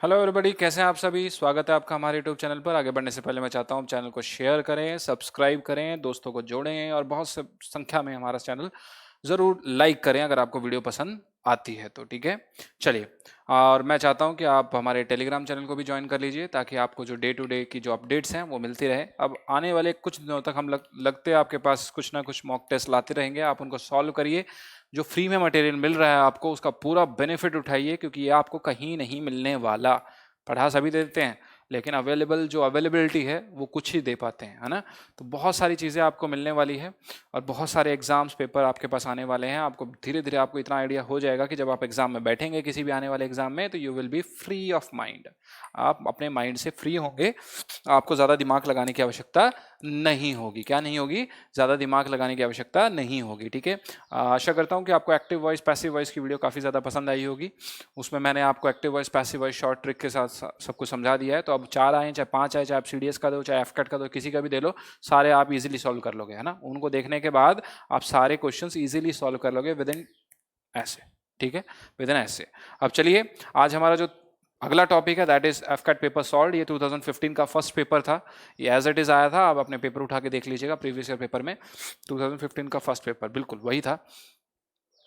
Hello everybody, कैसे हैं आप सभी। स्वागत है आपका हमारे यूट्यूब चैनल पर। आगे बढ़ने से पहले मैं चाहता हूं चैनल को शेयर करें, सब्सक्राइब करें, दोस्तों को जोड़ें और बहुत से संख्या में हमारा चैनल ज़रूर लाइक करें अगर आपको वीडियो पसंद आती है तो। ठीक है, चलिए। और मैं चाहता हूं कि आप हमारे टेलीग्राम चैनल को भी ज्वाइन कर लीजिए ताकि आपको जो डे टू डे की जो अपडेट्स हैं वो मिलती रहे। अब आने वाले कुछ दिनों तक हम लगते हैं आपके पास कुछ ना कुछ मॉक टेस्ट लाते रहेंगे, आप उनको सॉल्व करिए। जो फ्री में मटेरियल मिल रहा है आपको, उसका पूरा बेनिफिट उठाइए क्योंकि ये आपको कहीं नहीं मिलने वाला। पढ़ा सभी देते हैं लेकिन अवेलेबिलिटी है वो कुछ ही दे पाते हैं, है ना। तो बहुत सारी चीज़ें आपको मिलने वाली है और बहुत सारे एग्जाम्स पेपर आपके पास आने वाले हैं। आपको धीरे धीरे आपको इतना आइडिया हो जाएगा कि जब आप एग्जाम में बैठेंगे किसी भी आने वाले एग्जाम में, तो you will be free of mind. आप अपने माइंड से फ्री होंगे, आपको ज़्यादा दिमाग लगाने की आवश्यकता नहीं होगी। क्या नहीं होगी? ज़्यादा दिमाग लगाने की आवश्यकता नहीं होगी। ठीक है, आशा करता हूँ कि आपको एक्टिव वॉइस पैसिव वॉइस की वीडियो काफ़ी ज़्यादा पसंद आई होगी। उसमें मैंने आपको active voice passive voice short trick के साथ सब कुछ समझा दिया है। तो अब 4 आए चाहे 5 आए, चाहे आप CDS का दो चाहे FCAT का दो, किसी का भी दे लो, सारे आप इजीली सॉल्व कर लोगे, है ना। उनको देखने के बाद आप सारे क्वेश्चंस इजीली सॉल्व कर लोगे विद इन ऐसे। ठीक है, विद इन ऐसे। अब चलिए, आज हमारा जो अगला टॉपिक है that is FCAT paper solve. ये 2015 का फर्स्ट पेपर था, ये एज इट इज आया था। आप अपने पेपर उठा के देख लीजिएगा, प्रीवियस ईयर पेपर में 2015 का फर्स्ट पेपर बिल्कुल वही था।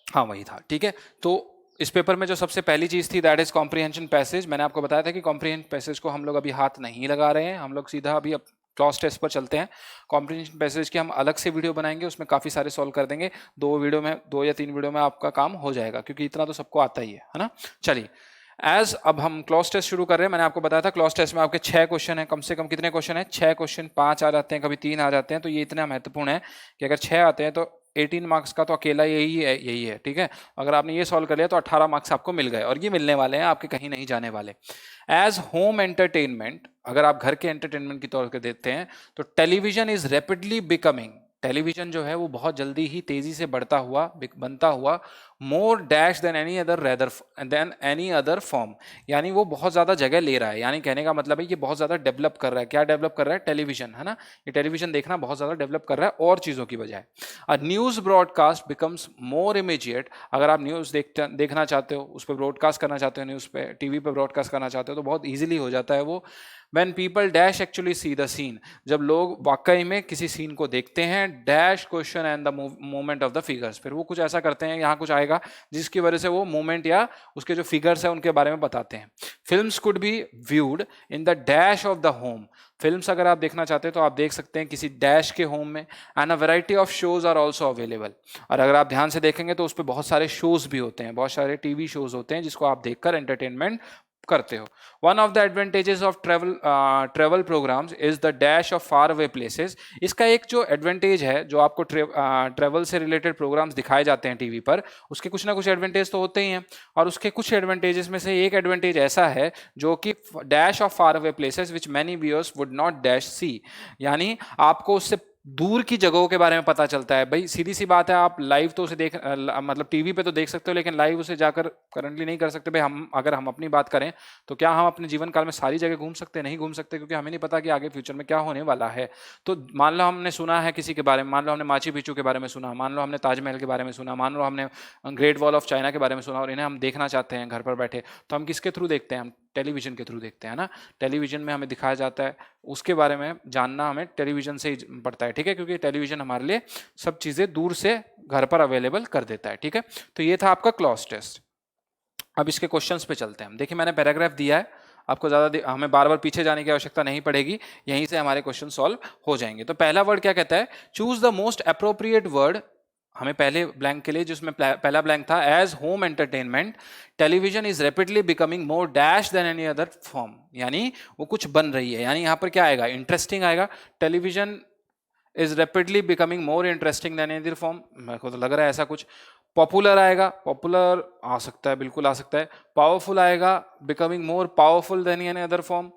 हाँ वही था। ठीक है, तो इस पेपर में जो सबसे पहली चीज थी दैट इज कॉम्प्रिहेंशन पैसेज। मैंने आपको बताया था कि कॉम्प्रिहेंशन पैसेज को हम लोग अभी हाथ नहीं लगा रहे हैं, हम लोग सीधा अभी क्लॉज टेस्ट पर चलते हैं। कॉम्प्रिहेंशन पैसेज की हम अलग से वीडियो बनाएंगे, उसमें काफी सारे सॉल्व कर देंगे। 2 या 3 वीडियो में आपका काम हो जाएगा क्योंकि इतना तो सबको आता ही है ना। चलिए, एज अब हम क्लॉज टेस्ट शुरू कर रहे हैं। मैंने आपको बताया था क्लॉज टेस्ट में आपके 6 क्वेश्चन है, कम से कम कितने क्वेश्चन है? 6 क्वेश्चन। 5 आ जाते हैं, कभी 3 आ जाते हैं, तो ये इतना महत्वपूर्ण है कि अगर 6 आते हैं तो 18 मार्क्स का तो अकेला यही है। ठीक है, अगर आपने ये सॉल्व कर लिया तो 18 मार्क्स आपको मिल गए, और ये मिलने वाले हैं, आपके कहीं नहीं जाने वाले। एज होम एंटरटेनमेंट, अगर आप घर के एंटरटेनमेंट की तौर पर देखते हैं तो television is rapidly becoming, television जो है वो बहुत जल्दी ही तेजी से बनता हुआ more dash than any other form, यानी वो बहुत ज्यादा जगह ले रहा है। यानी कहने का मतलब है ये बहुत ज्यादा डेवलप कर रहा है। क्या डेवलप कर रहा है? टेलीविजन, है ना। ये टेलीविजन देखना बहुत ज्यादा डेवलप कर रहा है और चीजों की बजाय। News broadcast becomes more immediate, अगर आप न्यूज देखना चाहते हो, उस पर ब्रॉडकास्ट करना चाहते हो, न्यूज पे टीवी पे ब्रॉडकास्ट करना चाहते हो, तो बहुत ईजिली हो जाता है वो। When people dash actually see the scene, जब लोग वाकई में किसी सीन को देखते हैं, dash question and the movement of the figures, फिर वो कुछ ऐसा करते हैं, यहाँ कुछ आएगा जिसकी वजह से वो मूवमेंट या उसके जो फिगर्स है उनके बारे में बताते हैं। Films could be viewed in the dash of the home, films अगर आप देखना चाहते हैं तो आप देख सकते हैं किसी डैश के होम में। And a variety of shows are also available, और अगर आप ध्यान से देखेंगे तो उस पर बहुत सारे शोज भी होते हैं, बहुत सारे टीवी शोज होते हैं जिसको आप देखकर एंटरटेनमेंट करते हो। One of the advantages of travel programs is the dash of far away places, इसका एक जो एडवांटेज है, जो आपको ट्रेवल से रिलेटेड प्रोग्राम्स दिखाए जाते हैं टीवी पर, उसके कुछ ना कुछ एडवांटेज तो होते ही हैं। और उसके कुछ एडवांटेजेस में से एक एडवांटेज ऐसा है जो कि dash of far away places which many viewers would not dash see, यानी आपको उससे दूर की जगहों के बारे में पता चलता है। भाई सीधी सी बात है, आप लाइव तो उसे मतलब टीवी पे तो देख सकते हो, लेकिन लाइव उसे जाकर करंटली नहीं कर सकते। भाई अगर हम अपनी बात करें तो क्या हम अपने जीवन काल में सारी जगह घूम सकते हैं? नहीं घूम सकते, क्योंकि हमें नहीं पता कि आगे फ्यूचर में क्या होने वाला है। तो मान लो हमने सुना है किसी के बारे में, मान लो हमने माची पिचू के बारे में सुना, मान लो हमने ताजमहल के बारे में सुना, मान लो हमने ग्रेट वॉल ऑफ चाइना के बारे में सुना, और इन्हें हम देखना चाहते हैं घर पर बैठे, तो हम किसके थ्रू देखते हैं? हम टेलीविजन के थ्रू देखते हैं ना। टेलीविजन में हमें दिखाया जाता है, उसके बारे में जानना हमें टेलीविजन से ही पड़ता है। ठीक है, क्योंकि टेलीविजन हमारे लिए सब चीजें दूर से घर पर अवेलेबल कर देता है। ठीक है, तो ये था आपका क्लॉज टेस्ट। अब इसके क्वेश्चंस पे चलते हैं। देखिए मैंने पैराग्राफ दिया है, आपको ज़्यादा हमें बार बार पीछे जाने की आवश्यकता नहीं पड़ेगी, यहीं से हमारे क्वेश्चन सॉल्व हो जाएंगे। तो पहला वर्ड क्या कहता है? Choose the most appropriate word. हमें पहले ब्लैंक के लिए, जिसमें पहला ब्लैंक था, as home entertainment television is rapidly becoming more dash than any other form, यानी वो कुछ बन रही है। यानी यहाँ पर क्या आएगा? इंटरेस्टिंग आएगा। Television is rapidly becoming more interesting than any other form, मेरे को तो लग रहा है ऐसा कुछ। पॉपुलर आएगा, पॉपुलर आ सकता है, बिल्कुल आ सकता है। पावरफुल आएगा, becoming more powerful than any other form,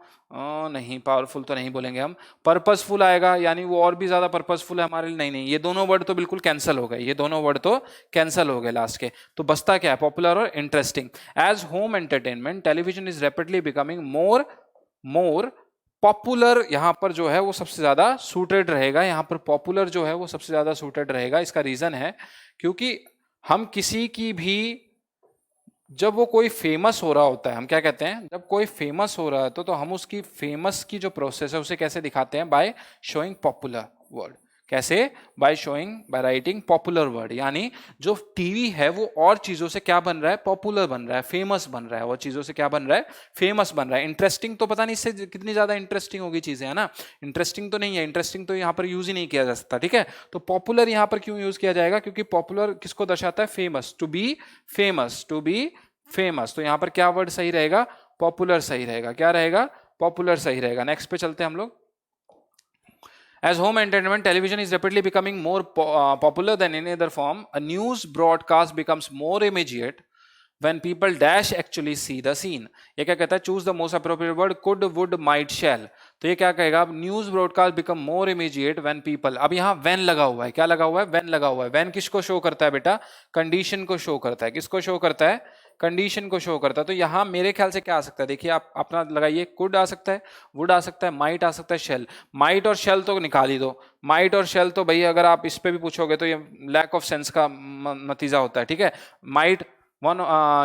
नहीं पावरफुल तो नहीं बोलेंगे हम। पर्पसफुल आएगा, यानी वो और भी ज्यादा पर्पसफुल है हमारे लिए। नहीं, ये दोनों वर्ड तो बिल्कुल कैंसिल हो गए, ये दोनों वर्ड तो कैंसिल हो गए लास्ट के। तो बचता क्या है? पॉपुलर और interesting. As home entertainment television is rapidly becoming more popular, यहां पर जो है वो सबसे ज्यादा सूटेड रहेगा। यहां पर पॉपुलर जो है वो सबसे ज्यादा सूटेड रहेगा। इसका रीजन है क्योंकि हम किसी की भी जब वो कोई फेमस हो रहा होता है, हम क्या कहते हैं, जब कोई फेमस हो रहा है तो हम उसकी फेमस की जो प्रोसेस है उसे कैसे दिखाते हैं, बाय शोइंग पॉपुलर वर्ड। कैसे? By showing, by writing popular word. यानी जो टीवी है वो और चीजों से क्या बन रहा है, पॉपुलर बन रहा है, फेमस बन रहा है, और चीजों से क्या बन रहा है, फेमस बन रहा है। इंटरेस्टिंग तो पता नहीं इससे कितनी ज्यादा इंटरेस्टिंग होगी चीजें, है ना। इंटरेस्टिंग तो नहीं है, इंटरेस्टिंग तो यहाँ पर यूज ही नहीं किया जा सकता, ठीक है। तो पॉपुलर यहाँ पर क्यों यूज किया जाएगा, क्योंकि पॉपुलर किसको दर्शाता है, famous, to be famous, to be famous. तो यहां पर क्या वर्ड सही रहेगा, पॉपुलर सही रहेगा। क्या रहेगा, पॉपुलर सही रहेगा। नेक्स्ट पे चलते हैं हम लोग। As home entertainment, television is rapidly becoming more popular than any other form. A news broadcast becomes more immediate when people dash actually see the scene. ये क्या कहता है, choose the most appropriate word, could, would, might, shall. तो ये क्या कहेगा, news broadcast become more immediate when people. अब यहाँ व्हेन लगा हुआ है, क्या लगा हुआ है, व्हेन लगा हुआ है। व्हेन किसको शो करता है बेटा, कंडीशन को शो करता है। किसको शो करता है, कंडीशन को शो करता है। तो यहाँ मेरे ख्याल से क्या आ सकता है, देखिए आप अपना लगाइए, कुड आ सकता है, वुड आ सकता है, माइट आ सकता है, शेल। माइट और शेल तो निकाल ही दो। माइट और शेल तो भैया अगर आप इस पे भी पूछोगे तो ये लैक ऑफ सेंस का नतीजा होता है, ठीक है। माइट वन,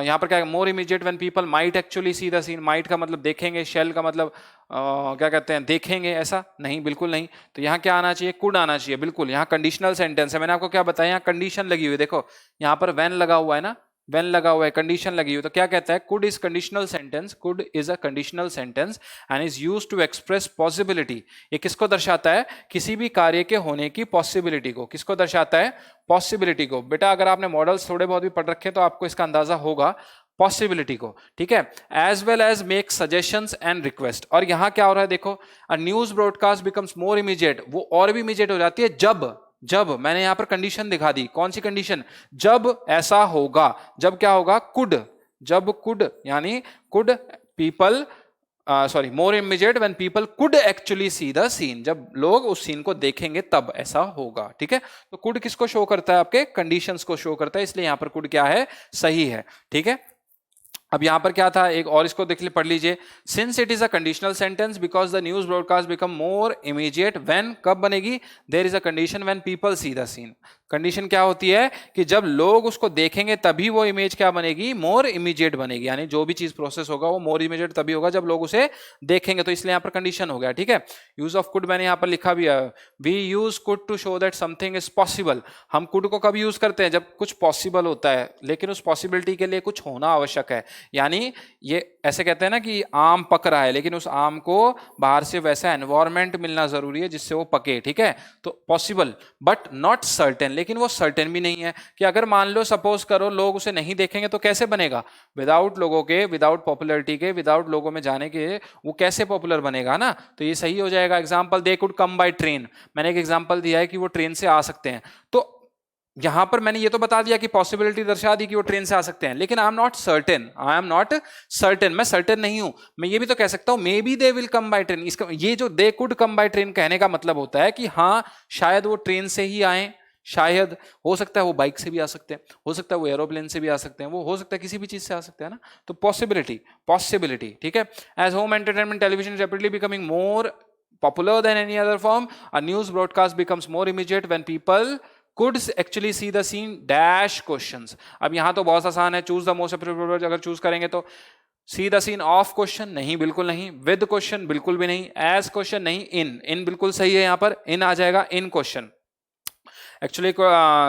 यहाँ पर क्या है, more immediate when people might actually see the scene. Might का मतलब देखेंगे, शेल का मतलब क्या कहते हैं, देखेंगे, ऐसा नहीं, बिल्कुल नहीं। तो यहाँ क्या आना चाहिए, कुड आना चाहिए, बिल्कुल। यहाँ कंडीशनल सेंटेंस है, मैंने आपको क्या बताया, यहाँ कंडीशन लगी हुई है, देखो यहाँ पर व्हेन लगा हुआ है ना, व्हेन लगा हुआ है, कंडीशन लगी हुई। तो क्या कहता है, could is conditional sentence, could is a conditional sentence and is used to express possibility. ये किसको दर्शाता है, किसी भी कार्य के होने की पॉसिबिलिटी को। किसको दर्शाता है, पॉसिबिलिटी को। बेटा अगर आपने मॉडल्स थोड़े बहुत भी पढ़ रखे तो आपको इसका अंदाजा होगा, पॉसिबिलिटी को, ठीक है। As well as make suggestions and request. और यहां क्या हो रहा है, देखो, a news broadcast becomes more immediate, वो और भी इमीडिएट हो जाती है जब मैंने यहां पर कंडीशन दिखा दी। कौन सी कंडीशन, जब ऐसा होगा। जब क्या होगा, कुड, जब कुड, यानी could people, sorry, more immediate when people could actually see the scene, जब लोग उस सीन को देखेंगे तब ऐसा होगा, ठीक है। तो कुड किसको शो करता है, आपके कंडीशंस को शो करता है, इसलिए यहां पर कुड क्या है, सही है, ठीक है। अब यहां पर क्या था, एक और इसको देख पढ़ लीजिए। Since it is a conditional sentence because the news broadcast become more immediate when, कब बनेगी, there is a condition when people see the scene. Condition क्या होती है कि जब लोग उसको देखेंगे तभी वो इमेज क्या बनेगी, मोर इमीडिएट बनेगी। यानी जो भी चीज प्रोसेस होगा वो मोर इमीडिएट तभी होगा जब लोग उसे देखेंगे। तो इसलिए यहां पर कंडीशन हो गया, ठीक है। यूज ऑफ कुड मैंने यहां पर लिखा भी है, we use could to show that something is possible. हम कुड को कब यूज करते हैं, जब कुछ पॉसिबल होता है, लेकिन उस पॉसिबिलिटी के लिए कुछ होना आवश्यक है। यानी ये ऐसे कहते हैं ना कि आम पक रहा है, लेकिन उस आम को बाहर से वैसा एनवायरमेंट मिलना जरूरी है जिससे वो पके, ठीक है। तो पॉसिबल बट नॉट सर्टेन, लेकिन वो सर्टेन भी नहीं है कि अगर मान लो सपोज करो लोग उसे नहीं देखेंगे तो कैसे बनेगा, विदाउट लोगों के, विदाउट पॉपुलरिटी के, विदाउट लोगों में जाने के वो कैसे पॉपुलर बनेगा ना। तो ये सही हो जाएगा। Example, they could come by train, मैंने एक एग्जाम्पल दिया है कि वो ट्रेन से आ सकते हैं। तो यहां पर मैंने ये तो बता दिया कि पॉसिबिलिटी दर्शा दी कि वो ट्रेन से आ सकते हैं, लेकिन I am not certain, I am not certain, मैं सर्टेन नहीं हूं। मैं ये भी तो कह सकता हूं may be they will come by train. इसका ये जो they could come by train कहने का मतलब होता है कि हाँ शायद वो ट्रेन से ही आए, शायद, हो सकता है वो बाइक से भी आ सकते हैं, हो सकता है वो एरोप्लेन से भी आ सकते हैं, वो हो सकता है किसी भी चीज से आ सकते हैं ना। तो पॉसिबिलिटी, पॉसिबिलिटी, ठीक है। As home entertainment television is rapidly becoming more popular than any other form, a news broadcast becomes more immediate when people could actually see the scene dash questions। अब यहां तो बहुत आसान है, choose the most appropriate word. अगर choose करेंगे तो see the scene of question, नहीं, बिल्कुल नहीं। विद क्वेश्चन, बिल्कुल भी नहीं। एज क्वेश्चन, नहीं। इन बिल्कुल सही है, यहां पर इन आ जाएगा, in question. Actually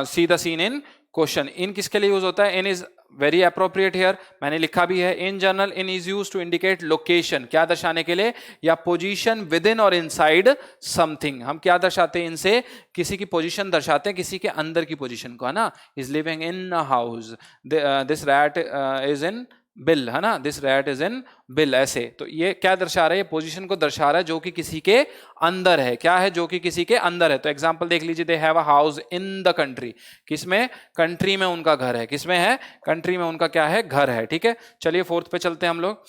see the scene in question, in किसके लिए यूज होता है, in is very appropriate here, मैंने लिखा भी है। In general in is use to indicate location, क्या दर्शाने के लिए, या पोजीशन विद इन और इनसाइड समथिंग। हम क्या दर्शाते हैं इनसे, किसी की पोजीशन दर्शाते हैं, किसी के अंदर की पोजीशन को, है ना। Is living in a house, this rat is in bill, है ना, this rat is in bill, ऐसे। तो ये क्या दर्शा रहा है, ये पोजीशन को दर्शा रहा है जो कि किसी के अंदर है। क्या है, जो कि किसी के अंदर है। तो एग्जांपल देख लीजिए, they have a house in the country, किसमें, कंट्री में उनका घर है। किसमें है, कंट्री में उनका क्या है, घर है, ठीक है। चलिए फोर्थ पे चलते हैं हम लोग।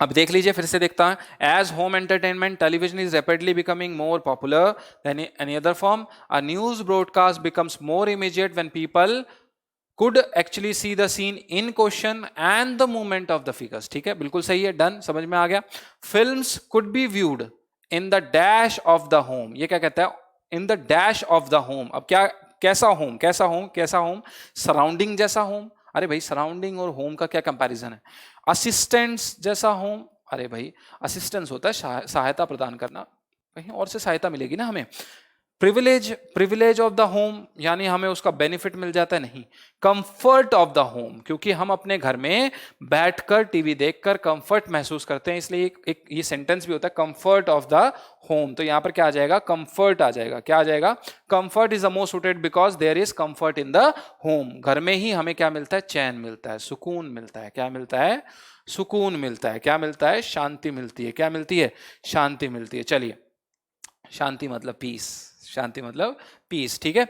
अब देख लीजिए, फिर से देखता है। As home entertainment television is rapidly becoming more popular than any other form, a news broadcast becomes more immediate when people could actually see the scene in question and the movement of the figures, ठीक है, बिल्कुल सही है, done, समझ में आ गया। Films could be viewed in the dash of the home, ये क्या कहता है, in the dash of the home। अब क्या, कैसा होम, कैसा होम, कैसा होम, सराउंडिंग जैसा होम, अरे भाई सराउंडिंग और होम का क्या कंपैरिजन है? असिस्टेंट्स जैसा होम, अरे भाई असिस्टेंस होता है सहायता प्रदान करना, कहीं और से सहायता मिलेगी ना हमें। प्रिविलेज ऑफ द होम यानी हमें उसका बेनिफिट मिल जाता है, नहीं। कंफर्ट ऑफ द होम, क्योंकि हम अपने घर में बैठकर टीवी देखकर कंफर्ट महसूस करते हैं, इसलिए एक ये सेंटेंस भी होता है कंफर्ट ऑफ द होम। तो यहां पर क्या आ जाएगा? कंफर्ट आ जाएगा। क्या आ जाएगा? Comfort is the most suited because there is comfort in the home. घर में ही हमें क्या मिलता है? चैन मिलता है, सुकून मिलता है। क्या मिलता है? सुकून मिलता है। क्या मिलता है? शांति मिलती है। क्या मिलती है? शांति मिलती है। चलिए, शांति मतलब पीस, शांति मतलब पीस, ठीक है।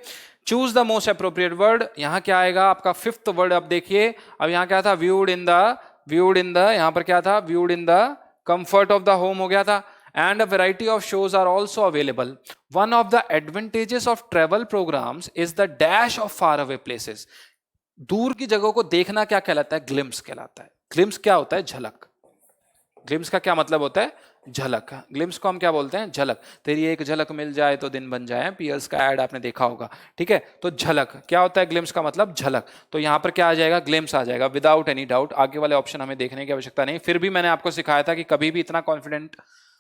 Choose the most appropriate word, यहां क्या आएगा आपका फिफ्थ वर्ड? अब देखिए, अब यहां क्या था? व्यूड इन द यहां पर क्या था? Viewed in the comfort of the home हो गया था। And a variety of shows are also available. One of the advantages of travel programs is the dash of far away places. दूर की जगहों को देखना क्या कहलाता है? ग्लिम्स कहलाता है। ग्लिम्स क्या होता है? झलक। ग्लिम्स का क्या मतलब होता है? झलक। ग्लिम्स को हम क्या बोलते हैं? झलक। तेरी एक झलक मिल जाए तो दिन बन जाए, पियर्स का ऐड आपने देखा होगा, ठीक है। तो झलक क्या होता है? ग्लिम्स का मतलब झलक। तो यहां पर क्या आ जाएगा? ग्लिम्स आ जाएगा विदाउट एनी डाउट। आगे वाले ऑप्शन हमें देखने की आवश्यकता नहीं। फिर भी मैंने आपको सिखाया था कि कभी भी इतना कॉन्फिडेंट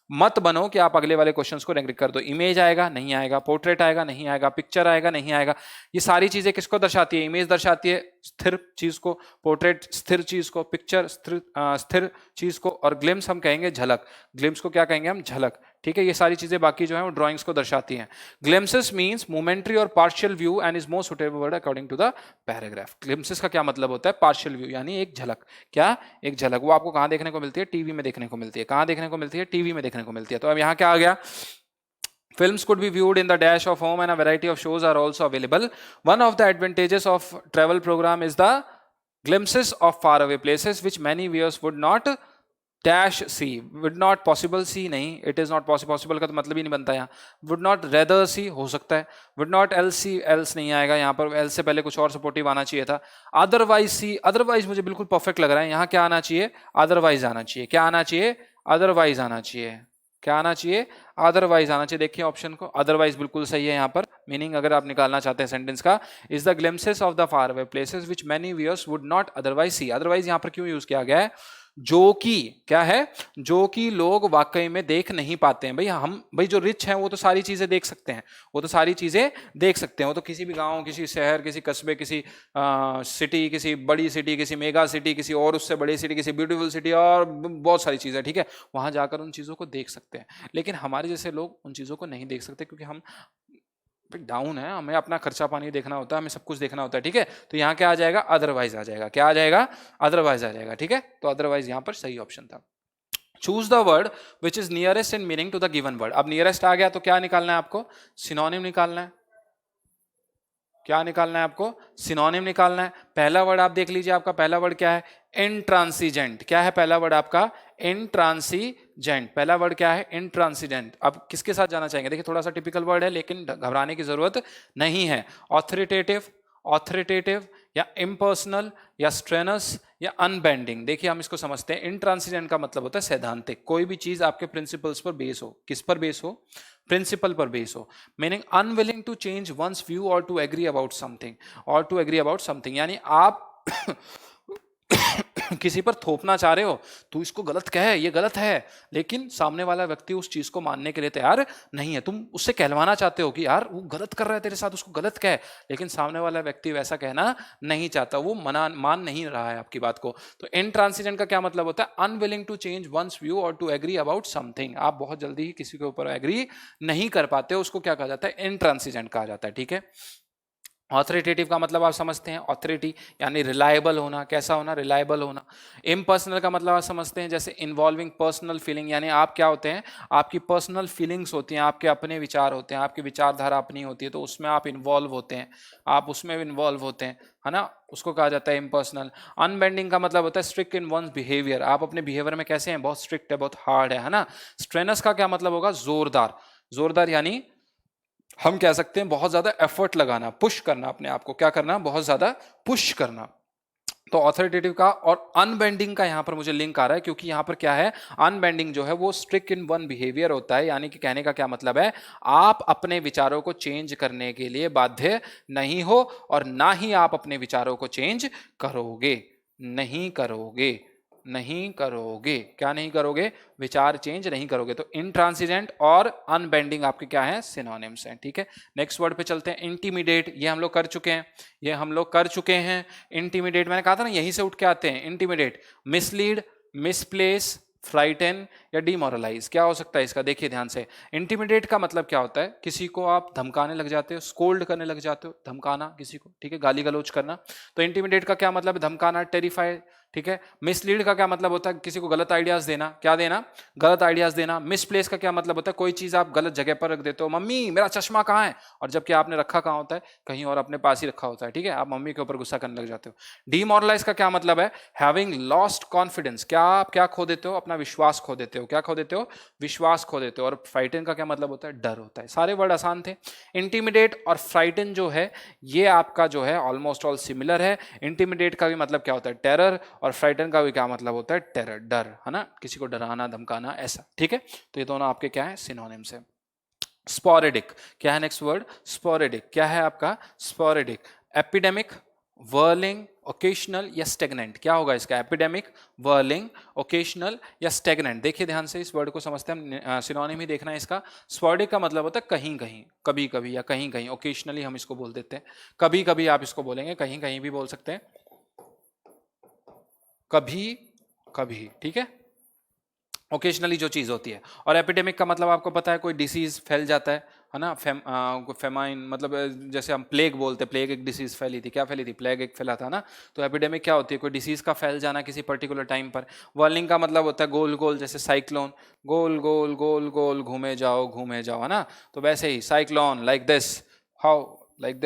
मत बनो कि आप अगले वाले क्वेश्चंस को नेग्लेक्ट कर दो। इमेज आएगा? नहीं आएगा। पोर्ट्रेट आएगा? नहीं आएगा। पिक्चर आएगा? नहीं आएगा। ये सारी चीजें किसको दर्शाती है? इमेज दर्शाती है स्थिर चीज को, पोर्ट्रेट स्थिर चीज को, पिक्चर स्थिर चीज को, और ग्लिम्स हम कहेंगे झलक। ग्लिम्स को क्या कहेंगे हम? झलक, ठीक है। ये सारी चीजें बाकी जो है वो ड्राइंग्स को दर्शाती हैं। ग्लिम्सेस मींस मोमेंट्री और partial view and is most suitable word according to the paragraph. Glimpses का क्या मतलब होता है? पार्शियल व्यू यानी एक झलक। क्या? एक झलक। वो आपको कहां देखने को मिलती है? टीवी में देखने को मिलती है। कहां देखने को मिलती है? टीवी में देखने को मिलती है। तो अब यहां क्या आ गया? Films could be viewed in the dash of home and a variety of shows are also available. One of the advantages of travel program is the glimpses of faraway places which many viewers would not dash see, would not possible see, नहीं, it is not possible का तो मतलब ही नहीं बनता यहाँ। would not rather see हो सकता है, would not else see, else नहीं आएगा यहाँ पर, else से पहले कुछ और सपोर्टिव आना चाहिए था। otherwise see, otherwise मुझे बिल्कुल परफेक्ट लग रहा है। यहाँ क्या आना चाहिए? otherwise आना चाहिए। क्या आना चाहिए? otherwise आना चाहिए। क्या आना चाहिए? अदरवाइज आना चाहिए। देखिए ऑप्शन को, अदरवाइज बिल्कुल सही है। यहाँ पर मीनिंग अगर आप निकालना चाहते हैं सेंटेंस का, is the glimpses of the far away places which many viewers would not otherwise see. Otherwise यहाँ पर क्यों यूज किया गया है? जो कि क्या है? जो कि लोग वाकई में देख नहीं पाते हैं। भाई जो रिच हैं वो तो सारी चीजें देख सकते हैं, वो तो सारी चीजें देख सकते हैं। वो तो किसी भी गांव, किसी शहर, किसी कस्बे, किसी सिटी, किसी बड़ी सिटी, किसी मेगा सिटी, किसी और उससे बड़ी सिटी, किसी ब्यूटीफुल सिटी, और बहुत सारी चीजें, ठीक है, वहां जाकर उन चीजों को देख सकते हैं। लेकिन हमारे जैसे लोग उन चीजों को नहीं देख सकते, क्योंकि हम डाउन है, हमें अपना खर्चा पानी देखना होता है, हमें सब कुछ देखना होता है, ठीक है। तो यहाँ क्या आ जाएगा? अदरवाइज आ जाएगा। क्या आ जाएगा? अदरवाइज आ जाएगा, ठीक है। तो अदरवाइज यहाँ पर सही ऑप्शन था। Choose the word which is nearest in meaning to the given word. अब नियरेस्ट आ गया तो क्या निकालना है आपको? सिनोनिम निकालना है। क्या निकालना है आपको? सिनोनिम निकालना है। पहला वर्ड आप देख लीजिए, आपका पहला वर्ड क्या है? इंट्रांसिजेंट। क्या है पहला वर्ड आपका? इंट्रांसिजेंट। पहला वर्ड क्या है? इंट्रांसिजेंट। अब किसके साथ जाना चाहेंगे? देखिए थोड़ा सा टिपिकल वर्ड है, लेकिन घबराने की जरूरत नहीं है। ऑथोरिटेटिव, ऑथोरिटेटिव या इम्पर्सनल या स्ट्रेनस या अनबेंडिंग। देखिए हम इसको समझते हैं। इंट्रांसिजेंट का मतलब होता है सैद्धांतिक। कोई भी चीज आपके प्रिंसिपल्स पर बेस हो। किस पर बेस हो? प्रिंसिपल पर बेस हो। Meaning unwilling to change one's view or to agree about something, or to agree about something यानी आप किसी पर थोपना चाह रहे हो, तू इसको गलत कहे, ये गलत है, लेकिन सामने वाला व्यक्ति उस चीज को मानने के लिए तैयार नहीं है। तुम उससे कहलवाना चाहते हो कि यार वो गलत कर रहा है तेरे साथ, उसको गलत कहे, लेकिन सामने वाला व्यक्ति वैसा कहना नहीं चाहता, वो मान नहीं रहा है आपकी बात को। तो इनट्रांसिजेंट का क्या मतलब होता है? Unwilling to change one's view or to agree about something. आप बहुत जल्दी ही किसी के ऊपर एग्री नहीं कर पाते, उसको क्या कहा जाता है? इनट्रांसिजेंट कहा जाता है, ठीक है। ऑथोरिटेटिव का मतलब आप समझते हैं, ऑथोरिटी यानी रिलायबल होना। कैसा होना? रिलायबल होना। इम्पर्सनल का मतलब आप समझते हैं, जैसे इन्वॉल्विंग पर्सनल फीलिंग, यानी आप क्या होते हैं? आपकी पर्सनल फीलिंग्स होती हैं, आपके अपने विचार होते हैं, आपकी विचारधारा अपनी होती है, तो उसमें आप इन्वॉल्व होते हैं, आप उसमें इन्वॉल्व होते हैं, है ना, उसको कहा जाता है इम्पर्सनल। अनबेंडिंग का मतलब होता है स्ट्रिक्ट इन वंस बिहेवियर। आप अपने बिहेवियर में कैसे हैं? बहुत स्ट्रिक्ट है, बहुत हार्ड है ना। स्ट्रेनस का क्या मतलब होगा? जोरदार। जोरदार यानी हम कह सकते हैं बहुत ज्यादा एफर्ट लगाना, पुश करना अपने आप को। क्या करना? बहुत ज्यादा पुश करना। तो ऑथोरिटेटिव का और अनबेंडिंग का यहां पर मुझे लिंक आ रहा है, क्योंकि यहां पर क्या है, अनबेंडिंग जो है वो स्ट्रिक्ट इन वन बिहेवियर होता है, यानी कि कहने का क्या मतलब है, आप अपने विचारों को चेंज करने के लिए बाध्य नहीं हो और ना ही आप अपने विचारों को चेंज करोगे, नहीं करोगे, नहीं करोगे, क्या नहीं करोगे, विचार चेंज नहीं करोगे। तो इंट्रांसिजेंट और अनबेंडिंग आपके क्या है, सिनोनिम्स हैं, ठीक है। नेक्स्ट वर्ड पे चलते हैं, इंटिमिडेट, ये हम लोग कर चुके हैं, ये हम लोग कर चुके हैं। इंटिमिडेट मैंने कहा था ना, यहीं से उठ के आते हैं। इंटिमिडेट, मिसलीड, मिसप्लेस, फ्राइटन या डिमोरलाइज, क्या हो सकता है इसका, देखिए ध्यान से। इंटिमिडेट का मतलब क्या होता है, किसी को आप धमकाने लग जाते हो, स्कोल्ड करने लग जाते हो, धमकाना किसी को, ठीक है, गाली गलौज करना। तो इंटिमिडेट का क्या मतलब है, धमकाना, टेरिफाई, ठीक है। मिसलीड का क्या मतलब होता है, किसी को गलत आइडियाज देना, क्या देना, गलत आइडियाज देना। मिसप्लेस का क्या मतलब होता है, कोई चीज आप गलत जगह पर रख देते हो, मम्मी मेरा चश्मा कहाँ है, और जबकि आपने रखा कहाँ होता है, कहीं और अपने पास ही रखा होता है, ठीक है, आप मम्मी के ऊपर गुस्सा करने लग जाते हो। डीमोरलाइज का क्या मतलब है, हैविंग लॉस्ट कॉन्फिडेंस, क्या आप क्या खो देते हो, अपना विश्वास खो देते हो, क्या खो देते हो, विश्वास खो देते हो। और फ्राइटन का क्या मतलब होता है, डर होता है। सारे वर्ड आसान थे। इंटिमिडेट और फ्राइटन जो है ये आपका जो है ऑलमोस्ट ऑल सिमिलर है। इंटिमिडेट का भी मतलब क्या होता है, टेरर, और फ्राइटन का भी क्या मतलब होता है, टेरर, डर, है ना, किसी को डराना, धमकाना, ऐसा, ठीक है। तो ये दोनों आपके क्या है, सिनोनिम्स है। स्पोरेडिक, क्या है नेक्स्ट वर्ड, स्पोरेडिक, क्या है आपका, स्पोरेडिक। एपिडेमिक, वर्लिंग, ओकेशनल या स्टेगनेंट, क्या होगा इसका, एपिडेमिक, वर्लिंग, ओकेशनल या स्टेगनेंट। देखिए ध्यान से, इस वर्ड को समझते हैं, सिनोनिम ही देखना है इसका। स्पोरेडिक का मतलब होता है कहीं कहीं, कभी कभी या कहीं कहीं, ओकेशनली हम इसको बोल देते हैं, कभी कभी आप इसको बोलेंगे, कहीं कहीं भी बोल सकते हैं, कभी कभी, ठीक है, ओकेजनली जो चीज होती है। और एपिडेमिक का मतलब आपको पता है, कोई डिसीज फैल जाता है ना, फेमाइन, मतलब जैसे हम प्लेग बोलते हैं, प्लेग एक डिसीज फैली थी, क्या फैली थी, प्लेग एक फैला था ना। तो एपिडेमिक क्या होती है, कोई डिसीज का फैल जाना किसी पर्टिकुलर टाइम पर। वर्लिंग का मतलब होता है गोल गोल, जैसे साइक्लोन, गोल गोल गोल गोल घूमे जाओ, है ना। तो वैसे ही cyclone, like this, how, like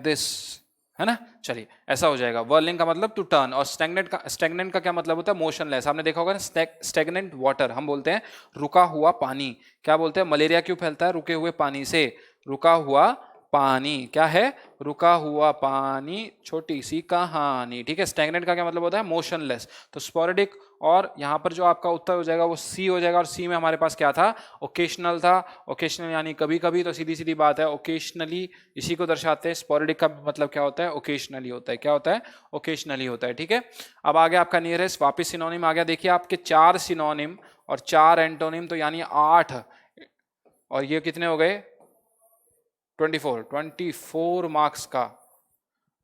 this, है ना। चलिए ऐसा हो जाएगा। वर्लिंग का मतलब टू टर्न, और स्टेगनेंट का क्या मतलब होता है, मोशनलेस। आपने देखा होगा ना, स्टेगनेंट वाटर हम बोलते हैं रुका हुआ पानी। क्या बोलते हैं, मलेरिया क्यों फैलता है, रुके हुए पानी से, रुका हुआ पानी, क्या है, रुका हुआ पानी, छोटी सी कहानी, ठीक है। स्टैग्नेंट का क्या मतलब होता है, मोशनलेस। तो स्पोरेडिक, और यहां पर जो आपका उत्तर हो जाएगा वो सी हो जाएगा, और सी में हमारे पास क्या था, ओकेशनल था। ओकेशनल यानी कभी कभी, तो सीधी सीधी बात है, ओकेशनली इसी को दर्शाते हैं। स्पोरेडिक का मतलब क्या होता है, ओकेशनली होता है, क्या होता है, ओकेशनली होता है, ठीक है। अब आ गया आपका नियरेस्ट, वापिस सिनोनिम आ गया। देखिए आपके 4 सिनोनिम और 4 एंटोनिम, तो यानी 8, और ये कितने हो गए, 24 मार्क्स का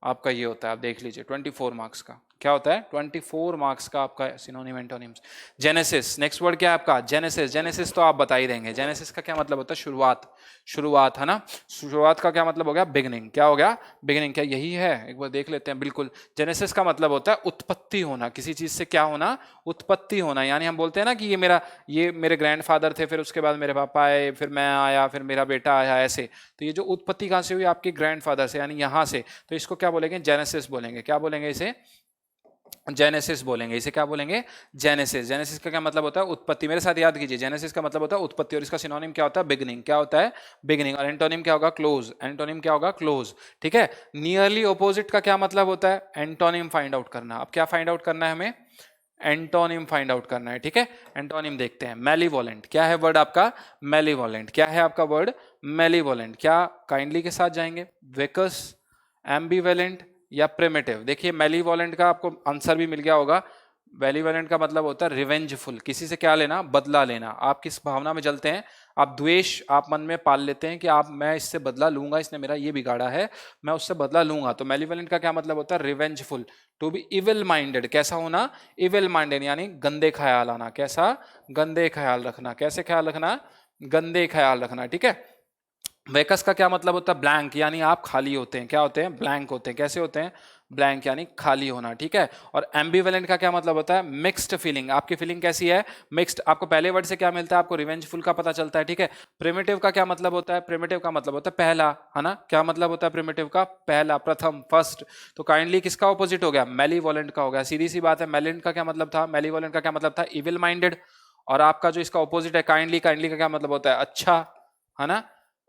आपका ये होता है, आप देख लीजिए 24 मार्क्स का क्या होता है, 24 मार्क्स का आपका synonym antonyms. Genesis, next word क्या है आपका, जेनेसिस। जेनेसिस तो आप बता ही देंगे, जेनेसिस का क्या मतलब होता है, शुरुआत, शुरुआत, है ना। शुरुआत का क्या मतलब हो गया, बिगनिंग, क्या हो गया, बिगनिंग, क्या यही है, एक बार देख लेते हैं। बिल्कुल, जेनेसिस का मतलब होता है उत्पत्ति होना, किसी चीज से क्या होना, उत्पत्ति होना। यानी हम बोलते हैं ना कि ये मेरे ग्रैंडफादर थे, फिर उसके बाद मेरे पापा आए, फिर मैं आया, फिर मेरा बेटा आया, ऐसे। तो ये जो उत्पत्ति कहां से हुई, आपके ग्रैंडफादर से, यानी यहां से। तो इसको क्या बोलेंगे, जेनेसिस बोलेंगे, क्या बोलेंगे इसे, जेनेसिस बोलेंगे, इसे क्या बोलेंगे, जेनेसिस। जेनेसिस का क्या मतलब होता है, उत्पत्ति, मेरे साथ याद कीजिए, जेनेसिस का मतलब होता है उत्पत्ति, और इसका सिनोनिम क्या होता है, बिगनिंग, क्या होता है, बिगनिंग। और एंटोनिम क्या होगा, क्लोज, एंटोनिम क्या होगा, क्लोज, ठीक है। नियरली ऑपोजिट का क्या मतलब होता है, एंटोनिम फाइंड आउट करना। अब क्या फाइंड आउट करना है हमें, एंटोनिम फाइंड आउट करना है, ठीक है। एंटोनिम देखते हैं, मेलीवोलेंट, क्या है वर्ड आपका, मेलीवोलेंट, क्या है आपका वर्ड, मेलीवोलेंट। क्या काइंडली के साथ जाएंगे, वेकस, एम्बीवेलेंट या प्रिमिटिव। देखिए मेलीवोलेंट का आपको आंसर भी मिल गया होगा। मेलीवोलेंट का मतलब होता है रिवेंजफुल, किसी से क्या लेना, बदला लेना। आप किस भावना में जलते हैं, आप द्वेष आप मन में पाल लेते हैं कि मैं इससे बदला लूंगा, इसने मेरा ये बिगाड़ा है, मैं उससे बदला लूंगा। तो मेलीवोलेंट का क्या मतलब होता है, revengeful. To be evil minded, कैसा होना, इविल माइंडेड, यानी गंदे ख्याल आना, कैसा, गंदे ख्याल रखना, कैसे ख्याल रखना, गंदे ख्याल रखना, ठीक है। वेकस का क्या मतलब होता है, ब्लैंक, यानी आप खाली होते हैं, क्या होते हैं, ब्लैंक होते हैं, कैसे होते हैं, ब्लैंक, यानी खाली होना, ठीक है। और एम्बीवेलेंट का क्या मतलब होता है, मिक्स्ड फीलिंग, आपकी फीलिंग कैसी है, मिक्स्ड। आपको पहले वर्ड से क्या मिलता है, आपको रिवेंजफुल का पता चलता है, ठीक है। प्रिमिटिव का क्या मतलब होता है, प्रिमिटिव का मतलब होता है पहला, है ना, क्या मतलब होता है प्रिमिटिव का, पहला, प्रथम, फर्स्ट। तो काइंडली किसका ऑपोजिट हो गया, मेलीवोलेंट का हो गया, सीधी सी बात है। मेलिंट का क्या मतलब था, मेलीवोलेंट का क्या मतलब था, इविल माइंडेड। और आपका जो इसका ऑपोजिट है काइंडली, काइंडली का क्या मतलब होता है, अच्छा, है ना,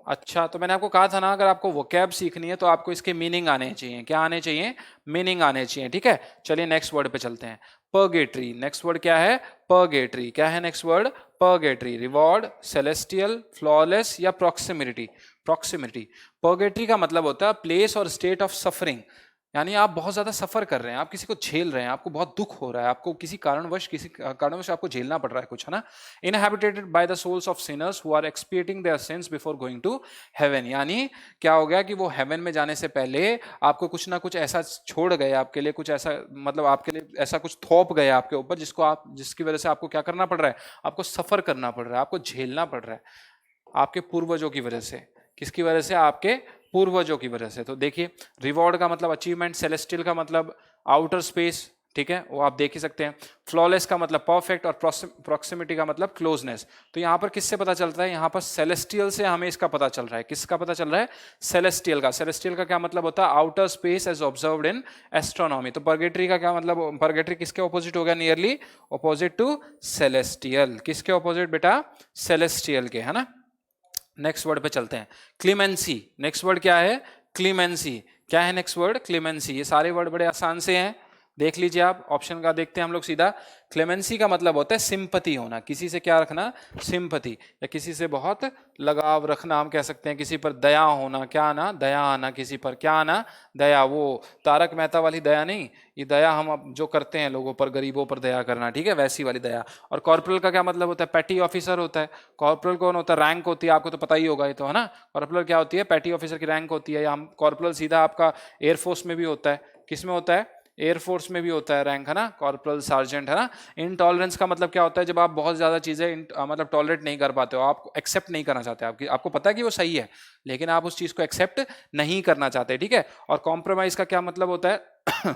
अच्छा, तो मैंने आपको कहा था ना, अगर आपको वोकैब सीखनी है तो आपको इसके मीनिंग आने चाहिए। क्या आने चाहिए? मीनिंग आने चाहिए, ठीक है। चलिए नेक्स्ट वर्ड पे चलते हैं। पर्गेटरी, नेक्स्ट वर्ड क्या है? पर्गेटरी। क्या है next word? Purgatory. Reward, celestial, flawless या प्रॉक्सिमिटी? प्रॉक्सिमिटी। पर्गेटरी का मतलब होता है प्लेस और स्टेट ऑफ सफरिंग, यानी आप बहुत ज्यादा सफर कर रहे हैं, आप किसी को झेल रहे हैं, आपको बहुत दुख हो रहा है, आपको किसी कारणवश आपको झेलना पड़ रहा है कुछ, है ना। Inhabited by the souls of sinners who are expiating their sins before going to heaven, यानी क्या हो गया कि वो हेवन में जाने से पहले आपको कुछ ना कुछ ऐसा छोड़ गए, आपके लिए कुछ ऐसा, मतलब आपके लिए ऐसा कुछ थोप गए आपके ऊपर, जिसकी वजह से आपको क्या करना पड़ रहा है? आपको सफर करना पड़ रहा है, आपको झेलना पड़ रहा है, आपके पूर्वजों की वजह से। किसकी वजह से? आपके पूर्वजों की वजह से। तो देखिए, रिवॉर्ड का मतलब अचीवमेंट, सेलेस्टियल का मतलब आउटर स्पेस, ठीक है, वो आप देख ही सकते हैं। फ्लॉलेस का मतलब परफेक्ट, और प्रॉक्सिमिटी का मतलब क्लोजनेस। तो यहां पर किससे पता चलता है? यहां पर सेलेस्टियल से हमें इसका पता चल रहा है। किसका पता चल रहा है? सेलेस्टियल का। सेलेस्टियल का क्या मतलब होता है? Outer space as observed in astronomy. तो पर्गेटरी का क्या मतलब? पर्गेटरी किसके ऑपोजिट हो गया? Nearly opposite to celestial. किसके ऑपोजिट बेटा? सेलेस्टियल के, है ना। नेक्स्ट वर्ड पे चलते हैं। क्लीमेंसी, नेक्स्ट वर्ड क्या है? क्लीमेंसी। क्या है नेक्स्ट वर्ड? क्लीमेंसी। ये सारे वर्ड बड़े आसान से हैं, देख लीजिए आप। ऑप्शन का देखते हैं हम लोग सीधा। क्लेमेंसी का मतलब होता है सिंपथी होना, किसी से क्या रखना? सिंपथी, या किसी से बहुत लगाव रखना, हम कह सकते हैं। किसी पर दया होना, क्या आना? दया आना। किसी पर क्या आना? दया। वो तारक मेहता वाली दया नहीं, ये दया हम अब जो करते हैं लोगों पर, गरीबों पर दया करना, ठीक है, वैसी वाली दया। और कॉर्पोरल का क्या मतलब होता है? पैटी ऑफिसर होता है। कॉर्पोरल कौन होता है? रैंक होती है, आपको तो पता ही होगा ये तो, है ना। कॉर्पोरल क्या होती है? पैटी ऑफिसर की रैंक होती है। या हम कॉर्पोरल सीधा आपका एयरफोर्स में भी होता है। किस में होता है? एयरफोर्स में भी होता है रैंक, है ना। कॉर्पोरल, सार्जेंट, है ना। इनटॉलरेंस का मतलब क्या होता है? जब आप बहुत ज्यादा चीजें मतलब टॉलरेट नहीं कर पाते हो, आप एक्सेप्ट नहीं करना चाहते, आपको पता है कि वो सही है, लेकिन आप उस चीज को एक्सेप्ट नहीं करना चाहते, ठीक है। और कॉम्प्रोमाइज का क्या मतलब होता है?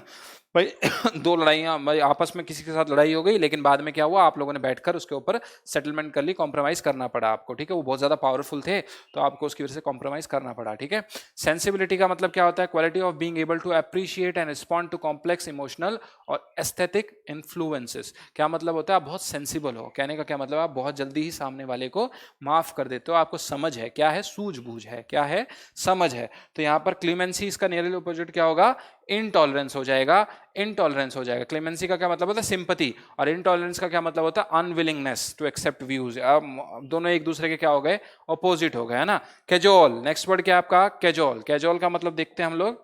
भाई दो लड़ाइयां, भाई आपस में किसी के साथ लड़ाई हो गई, लेकिन बाद में क्या हुआ? आप लोगों ने बैठकर उसके ऊपर सेटलमेंट कर ली, कॉम्प्रोमाइज करना पड़ा आपको, ठीक है। वो बहुत ज्यादा पावरफुल थे, तो आपको उसकी वजह से कॉम्प्रोमाइज करना पड़ा, ठीक है। सेंसिबिलिटी का मतलब क्या होता है? Quality of being able to appreciate and respond to complex emotional or aesthetic influences. क्या मतलब होता है? आप बहुत सेंसिबल हो, कहने का क्या मतलब? आप बहुत जल्दी ही सामने वाले को माफ कर देते हो, आपको समझ है। क्या है? सूझबूझ है। क्या है? समझ है। तो यहाँ पर क्लीमेंसी, इसका नियरली अपोजिट क्या होगा? इनटॉलरेंस हो जाएगा। इनटॉलरेंस हो जाएगा। क्लेमेंसी का क्या मतलब होता है? सिंपथी। और इनटॉलरेंस का क्या मतलब होता है? Unwillingness to accept views. अब दोनों एक दूसरे के क्या हो गए? अपोजिट हो गए, है ना। कैजोल, नेक्स्ट वर्ड क्या है आपका? कैजोल। कैजोल का मतलब देखते हैं हम लोग।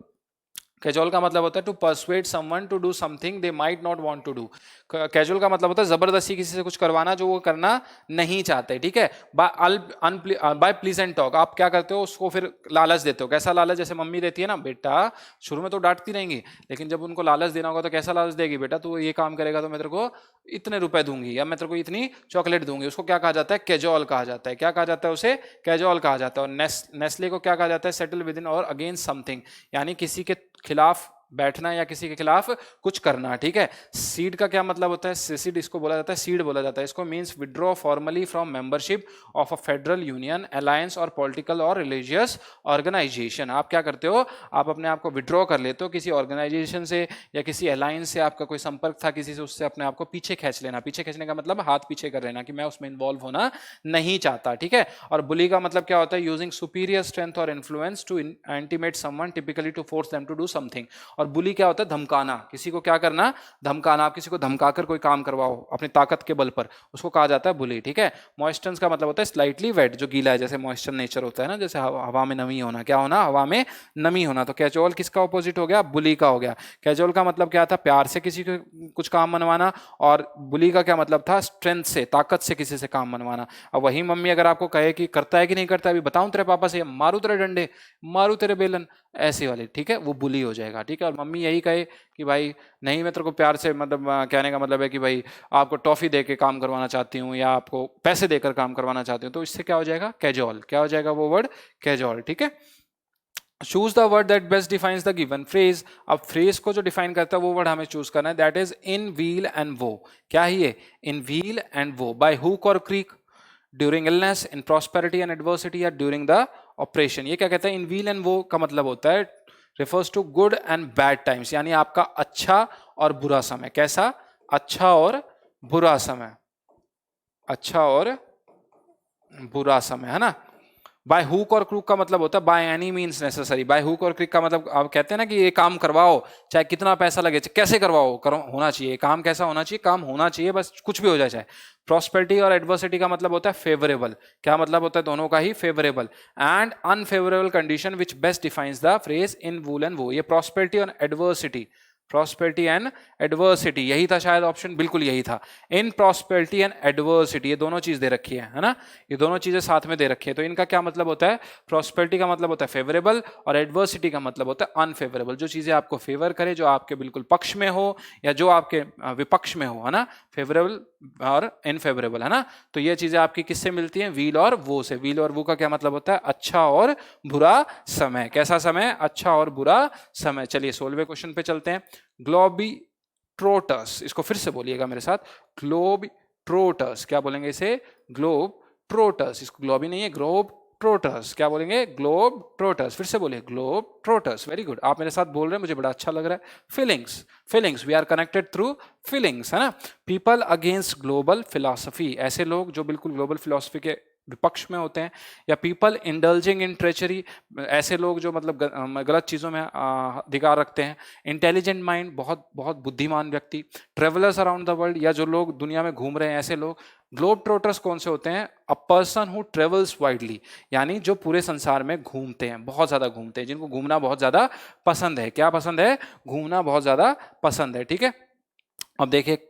कैजुअल का मतलब होता है to persuade someone to do something they might not want to do. Casual का मतलब होता है जबरदस्ती किसी से कुछ करवाना जो वो करना नहीं चाहते, ठीक है। बाय प्लीजेंट टॉक, आप क्या करते हो? उसको फिर लालच देते हो। कैसा लालच? जैसे मम्मी देती है ना, बेटा शुरू में तो डांटती रहेंगी, लेकिन जब उनको लालच देना होगा तो कैसा लालच देगी? बेटा तू ये काम करेगा तो मैं तेरे को इतने रुपए दूंगी, या मैं तेरे को इतनी चॉकलेट दूंगी। उसको क्या कहा जाता है? कैजुअल कहा जाता है। क्या कहा जाता है उसे? कैजुअल कहा जाता है। और नेस्ले को क्या कहा जाता है? सेटल विद इन और अगेंस्ट समथिंग, यानी किसी के खिलाफ बैठना या किसी के खिलाफ कुछ करना, ठीक है। सीड का क्या मतलब होता है? सीड इसको बोला जाता है, सीड बोला जाता है इसको। Means withdraw formally from membership of a federal union, alliance और पॉलिटिकल और रिलीजियस ऑर्गेनाइजेशन। आप क्या करते हो? आप अपने आप को विड्रॉ कर लेते हो किसी ऑर्गेनाइजेशन से या किसी अलायंस से। आपका कोई संपर्क था किसी से, उससे अपने आप को पीछे खींच लेना। पीछे खींचने का मतलब हाथ पीछे कर लेना कि मैं उसमें इन्वॉल्व होना नहीं चाहता, ठीक है। और बुली का मतलब क्या होता है? Using superior strength or influence to intimate someone, typically to force them to do something. और बुली क्या होता है? धमकाना, किसी को क्या करना? धमकाना। आप किसी को धमकाकर कोई काम करवाओ अपनी ताकत के बल पर, उसको कहा जाता है बुली, ठीक है। मॉइस्चर का मतलब होता है स्लाइटली वेट, जो गीला है, जैसे मॉइस्चर नेचर होता है ना, जैसे हवा में नमी होना। क्या होना? हवा में नमी होना। तो कैजुअल किसका ऑपोजिट हो गया? बुली का हो गया। कैजुअल का मतलब क्या था? प्यार से किसी को कुछ काम मनवाना। और बुली का क्या मतलब था? स्ट्रेंथ से, ताकत से किसी से काम मनवाना। अब वही मम्मी अगर आपको कहे कि करता है कि नहीं करता, अभी बताऊं तेरे पापा से, मारू तेरे डंडे, मारू तेरे बेलन, ऐसी वाली, ठीक है, वो बुली हो जाएगा, ठीक है। और मम्मी यही कहे कि भाई नहीं, मैं तेरे को प्यार से, मतलब कहने का मतलब है कि भाई आपको टॉफी दे के काम करवाना चाहती हूँ या आपको पैसे देकर काम करवाना चाहती हूँ, तो इससे क्या हो जाएगा? कैजुअल। क्या हो जाएगा वो वर्ड? कैजुअल, ठीक है। Choose the word that best defines the given phrase. अब फ्रेज को जो डिफाइन करता है वो वर्ड हमें चूज करना है। That is in wheel and वो। क्या है ये? इन व्हील एंड वो। बाय हुक और creek, during illness, in prosperity and adversity, या ड्यूरिंग द ऑपरेशन। ये क्या कहता है? इन व्हील एंड वो का मतलब होता है refers to good and bad times, यानी आपका अच्छा और बुरा समय। कैसा? अच्छा और बुरा समय। अच्छा और बुरा समय, है ना। बाय हुक और क्रूक का मतलब होता है by any means necessary. By hook और क्रूक का मतलब आप कहते हैं ना कि ये काम करवाओ, चाहे कितना पैसा लगे, चाहे कैसे करवाओ, होना चाहिए काम, कैसा होना चाहिए, काम होना चाहिए, बस कुछ भी हो जाए चाहे। प्रॉस्पेरिटी और एडवर्सिटी का मतलब होता है फेवरेबल। क्या मतलब होता है दोनों का ही? Favourable. And unfavourable condition which best defines the phrase in weal and woe. ये प्रॉस्पेरिटी और एडवर्सिटी, प्रॉस्पेरिटी एंड एडवर्सिटी, यही था शायद ऑप्शन, बिल्कुल यही था। इन प्रॉस्पेरिटी एंड एडवर्सिटी, ये दोनों चीज दे रखी है ना, ये दोनों चीजें साथ में दे रखी है। तो इनका क्या मतलब होता है? प्रॉस्पेरिटी का मतलब होता है फेवरेबल और एडवर्सिटी का मतलब होता है अनफेवरेबल। जो चीजें आपको फेवर करे, जो आपके बिल्कुल पक्ष में हो या जो आपके विपक्ष में हो, है ना, फेवरेबल और इनफेवरेबल, है ना। तो ये चीजें आपकी किससे मिलती हैं? विल और वो से। विल और वो का क्या मतलब होता है? अच्छा और बुरा समय। कैसा समय? अच्छा और बुरा समय। चलिए 16वें क्वेश्चन पे चलते हैं। ग्लोबी ट्रोटस, इसको फिर से बोलिएगा मेरे साथ, ग्लोब ट्रोटस। क्या बोलेंगे इसे? ग्लोब ट्रोटस। इसको ग्लोबी नहीं है, ग्लोब ट्रोटस। क्या बोलेंगे? ग्लोब ट्रोटस। फिर से बोलिए, ग्लोब ट्रोटस। वेरी गुड, आप मेरे साथ बोल रहे हैं, मुझे बड़ा अच्छा लग रहा है। Feelings, feelings, we are connected through feelings, है ना। पीपल अगेंस्ट ग्लोबल फिलॉसफी, ऐसे लोग जो बिल्कुल ग्लोबल फिलॉसफी के विपक्ष में होते हैं। या पीपल इंडल्जिंग इन ट्रेचरी, ऐसे लोग जो मतलब गलत चीज़ों में अधिकार रखते हैं। इंटेलिजेंट माइंड, बहुत बहुत बुद्धिमान व्यक्ति। ट्रेवलर्स अराउंड द वर्ल्ड, या जो लोग दुनिया में घूम रहे हैं, ऐसे लोग। ग्लोब ट्रोटर्स कौन से होते हैं? A person who travels widely, यानी जो पूरे संसार में घूमते हैं, बहुत ज्यादा घूमते हैं, जिनको घूमना बहुत ज्यादा पसंद है। क्या पसंद है? घूमना बहुत ज्यादा पसंद है, ठीक है। अब देखिए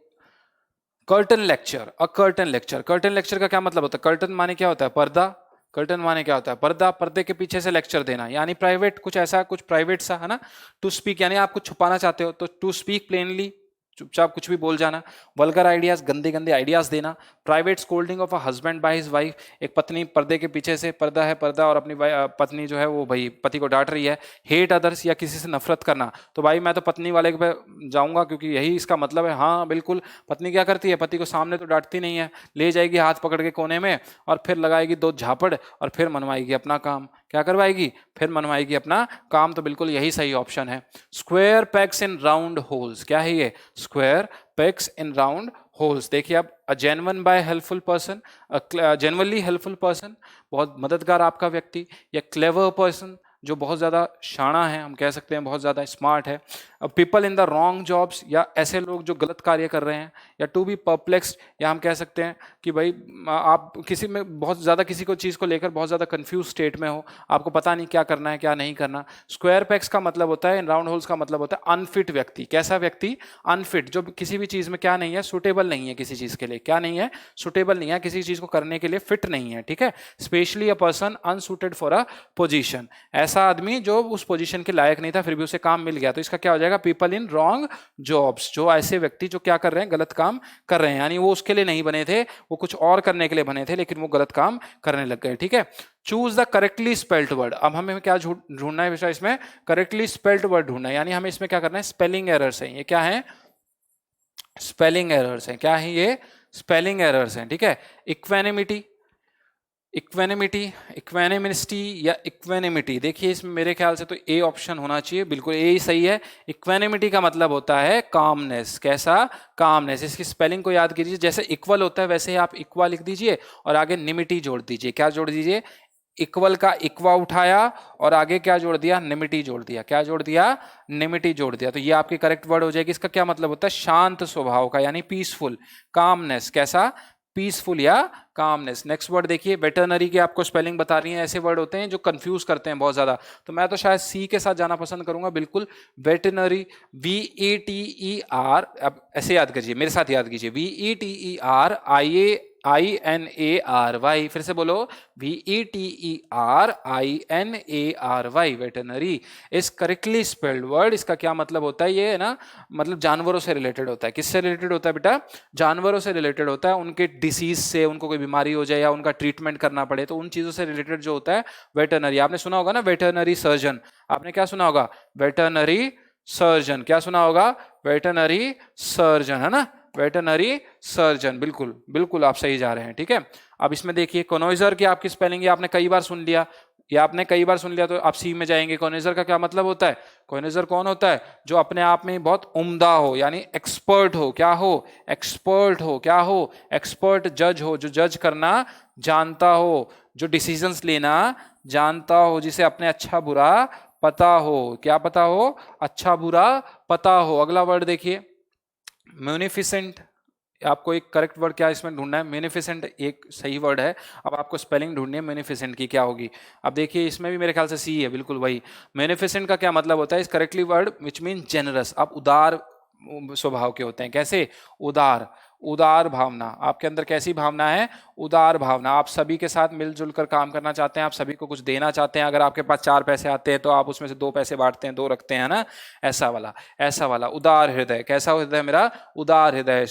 कर्टन लेक्चर, अ कर्टन लेक्चर। कर्टन लेक्चर का क्या मतलब होता है? कर्टन माने क्या होता है? पर्दा। कर्टन माने क्या होता है? पर्दा। पर्दे के पीछे से लेक्चर देना, यानी प्राइवेट, कुछ ऐसा, कुछ प्राइवेट सा, है ना। टू स्पीक, यानी आप कुछ छुपाना चाहते हो तो टू स्पीक प्लेनली, चुपचाप कुछ भी बोल जाना। वल्गर आइडियाज, गंदे गंदे आइडियाज देना। Private scolding of a husband by his wife, एक पत्नी पर्दे के पीछे से, पर्दा है पर्दा, और अपनी पत्नी जो है वो भाई पति को डांट रही है। हेट अदर्स, या किसी से नफरत करना, तो भाई मैं तो पत्नी वाले पे जाऊंगा क्योंकि यही इसका मतलब है। हाँ बिल्कुल, पत्नी क्या करती है? पति को सामने तो डांटती नहीं है, ले जाएगी हाथ पकड़ के कोने में और फिर लगाएगी दो झापड़ और फिर मनवाएगी अपना काम। क्या करवाएगी? फिर मनवाएगी अपना काम। तो बिल्कुल यही सही ऑप्शन है। Square pegs in round holes, क्या है ये? Square pegs in round holes. देखिए अब, a genuine by helpful person, genuinely helpful person, बहुत मददगार आपका व्यक्ति। या क्लेवर पर्सन, जो बहुत ज़्यादा शाना है, हम कह सकते हैं बहुत ज़्यादा स्मार्ट है। People in the wrong jobs, या ऐसे लोग जो गलत कार्य कर रहे हैं। या टू बी परप्लेक्स्ड, या हम कह सकते हैं कि भाई आप किसी में बहुत ज़्यादा, किसी को चीज़ को लेकर बहुत ज़्यादा कंफ्यूज स्टेट में हो, आपको पता नहीं क्या करना है क्या नहीं करना। स्क्वायर पेग्स का मतलब होता है, इन राउंड होल्स का मतलब होता है अनफिट व्यक्ति। कैसा व्यक्ति? अनफिट, जो किसी भी चीज़ में क्या नहीं है? सुटेबल नहीं है किसी चीज़ के लिए। क्या नहीं है? सुटेबल नहीं है, किसी चीज़ को करने के लिए फिट नहीं है, ठीक है। Specially a person unsuited for a position, ऐसा आदमी जो उस पोजीशन के लायक नहीं था फिर भी उसे काम मिल गया। तो इसका क्या हो जाएगा? पीपल इन रॉन्ग जॉब्स, जो ऐसे व्यक्ति जो क्या कर रहे हैं? गलत काम कर रहे हैं, यानी वो उसके लिए नहीं बने थे, वो कुछ और करने के लिए बने थे, लेकिन वो गलत काम करने लग गए, ठीक है। Choose the correctly spelled word. अब हमें क्या ढूंढना है बेटा? इसमें करेक्टली स्पेल्ड वर्ड ढूंढना है, यानी हमें इसमें क्या करना है? स्पेलिंग एरर्स हैं, ये क्या है? स्पेलिंग एरर्स हैं। क्या है ये? स्पेलिंग एरर्स हैं, ठीक है। इक्वेनिमिटी, इक्वेनिमिटी, इक्वेनिमिस्टी या इक्वेनिमिटी, देखिए इसमें मेरे ख्याल से तो ए ऑप्शन होना चाहिए, बिल्कुल ए ही सही है। इक्वेनिमिटी का मतलब होता है कामनेस। कैसा? कामनेस। इसकी स्पेलिंग को याद कीजिए, जैसे इक्वल होता है वैसे ही आप इक्वा लिख दीजिए और आगे निमिटी जोड़ दीजिए। क्या जोड़ दीजिए? इक्वल का इक्वा उठाया और आगे क्या जोड़ दिया? निमिटी जोड़ दिया। क्या जोड़ दिया? निमिटी जोड़ दिया। तो ये आपकी करेक्ट वर्ड हो जाएगी। इसका क्या मतलब होता है? शांत स्वभाव का, यानी पीसफुल। कामनेस, कैसा? पीसफुल या कामनेस। नेक्स्ट वर्ड देखिए, वेटरनरी की आपको स्पेलिंग बता रही है। ऐसे वर्ड होते हैं जो कंफ्यूज करते हैं बहुत ज्यादा, तो मैं तो शायद सी के साथ जाना पसंद करूंगा, बिल्कुल वेटरनरी। VETER, अब ऐसे याद कीजिए, मेरे साथ याद कीजिए, VETERINARY, फिर से बोलो, VETERINARY, veterinary is correctly spelled word. इसका क्या मतलब होता है? ये है ना, मतलब जानवरों से रिलेटेड होता है। किससे रिलेटेड होता है बेटा? जानवरों से रिलेटेड होता है। उनके डिसीज से, उनको कोई बीमारी हो जाए या उनका ट्रीटमेंट करना पड़े, तो उन चीजों से रिलेटेड जो होता है वेटरनरी। आपने सुना होगा ना वेटरनरी सर्जन, आपने क्या सुना होगा? Veterinary surgeon. क्या सुना होगा? वेटरनरी सर्जन, है ना, वेटरनरी सर्जन। बिल्कुल बिल्कुल आप सही जा रहे हैं, ठीक है। अब इसमें देखिए, कोनोइजर की आपकी स्पेलिंग आपने कई बार सुन लिया, ये आपने कई बार सुन लिया तो आप सी में जाएंगे। कॉनिजर का क्या मतलब होता है? कॉनिजर कौन होता है? जो अपने आप में बहुत उम्दा हो, यानी एक्सपर्ट हो। क्या हो? एक्सपर्ट हो। क्या हो? एक्सपर्ट जज हो, जो जज करना जानता हो, जो डिसीजंस लेना जानता हो, जिसे अपने अच्छा बुरा पता हो। क्या पता हो? अच्छा बुरा पता हो। अगला वर्ड देखिए, म्यूनिफिसेंट। आपको एक करेक्ट वर्ड क्या इसमें ढूंढना है? म्यूनिफिसेंट एक सही वर्ड है। अब आपको स्पेलिंग ढूंढनी है म्यूनिफिसेंट की, क्या होगी? अब देखिए इसमें भी मेरे ख्याल से सी है, बिल्कुल वही। म्यूनिफिसेंट का क्या मतलब होता है? इस correctly word which mean generous. आप उदार स्वभाव के होते हैं। कैसे? उदार। उदार भावना आपके अंदर कैसी भावना है? उदार भावना। आप सभी के साथ मिलजुल कर काम करना चाहते हैं, आप सभी को कुछ देना चाहते हैं। अगर आपके पास 4 पैसे आते हैं तो आप उसमें से 2 पैसे बांटते हैं, 2 रखते हैं ना, ऐसा वाला। ऐसा वाला उदार हृदय। कैसा हृदय मेरा? उदार हृदय।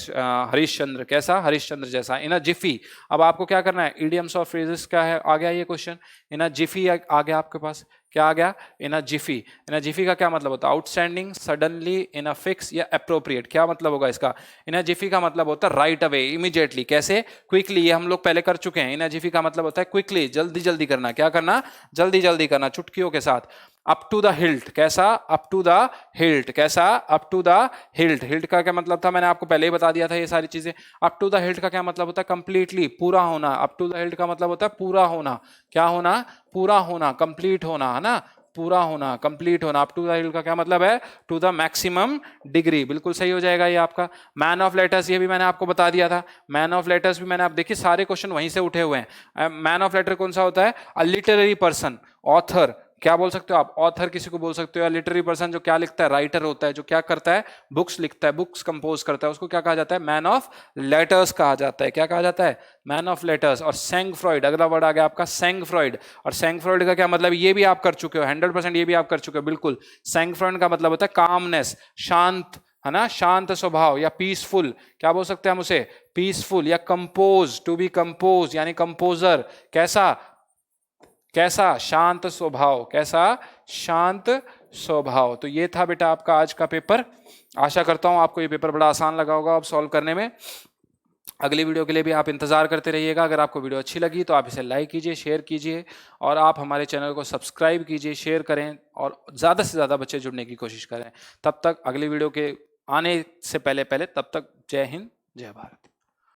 हरिश्चंद्र कैसा? हरिश्चंद्र जैसा। इन अ जिफी। अब आपको क्या करना है? इडियम्स और फ्रेजेस क्या है? आ गया ये क्वेश्चन। इन अ जिफी आ गया आपके पास। क्या आ गया? इन अ जिफी। इन अ जिफी का क्या मतलब होता है? Outstanding, suddenly, in a fix या अप्रोप्रिएट। क्या मतलब होगा इसका? इन अ जिफी का मतलब होता है राइट अवे, इमीडिएटली। कैसे? क्विकली। ये हम लोग पहले कर चुके हैं। इन अ जिफी का मतलब होता है क्विकली, जल्दी जल्दी करना। क्या करना? जल्दी जल्दी करना, चुटकियों के साथ। Up to the hilt. कैसा? Up to the hilt. कैसा? Up to the hilt. Hilt का क्या मतलब था? मैंने आपको पहले ही बता दिया था ये सारी चीजें। अप टू द हिल्ट का क्या मतलब होता है? कंप्लीटली, पूरा होना। अप टू द हिल्ट का मतलब होता है पूरा होना। क्या होना? पूरा होना, कंप्लीट होना, है ना? पूरा होना, कंप्लीट होना। अप टू द हिल्ट का क्या मतलब है? To the maximum degree. बिल्कुल सही हो जाएगा ये आपका। मैन ऑफ लेटर्स, ये भी मैंने आपको बता दिया था। मैन ऑफ लेटर्स भी मैंने, आप देखिए सारे क्वेश्चन वहीं से उठे हुए हैं। मैन ऑफ लेटर कौन सा होता है? A literary person, author. क्या बोल सकते हो आप? ऑथर किसी को बोल सकते हो। लिटरेरी पर्सन जो क्या लिखता है? राइटर होता है। जो क्या करता है? बुक्स लिखता है, बुक्स कंपोज करता है, उसको क्या कहा जाता है? मैन ऑफ लेटर्स कहा जाता है। क्या कहा जाता है? Man of letters. और सेंग फ्रॉइड, अगला वर्ड आ गया आपका सेंग फ्रॉइड। और सेंग फ्रॉइड का क्या मतलब? ये भी आप कर चुके हो 100%, ये भी आप कर चुके हो बिल्कुल। सेंग फ्रॉइड का मतलब होता है कामनेस, शांत, है ना? शांत स्वभाव या पीसफुल। क्या बोल सकते हैं हम उसे? पीसफुल। या कंपोज, टू बी कंपोज यानी कंपोजर। कैसा? कैसा? शांत स्वभाव। कैसा? शांत स्वभाव। तो ये था बेटा आपका आज का पेपर। आशा करता हूं आपको ये पेपर बड़ा आसान लगा होगा अब सॉल्व करने में। अगली वीडियो के लिए भी आप इंतजार करते रहिएगा। अगर आपको वीडियो अच्छी लगी तो आप इसे लाइक कीजिए, शेयर कीजिए, और आप हमारे चैनल को सब्सक्राइब कीजिए, शेयर करें, और ज़्यादा से ज़्यादा बच्चे जुड़ने की कोशिश करें। तब तक अगली वीडियो के आने से पहले तब तक जय हिंद, जय भारत।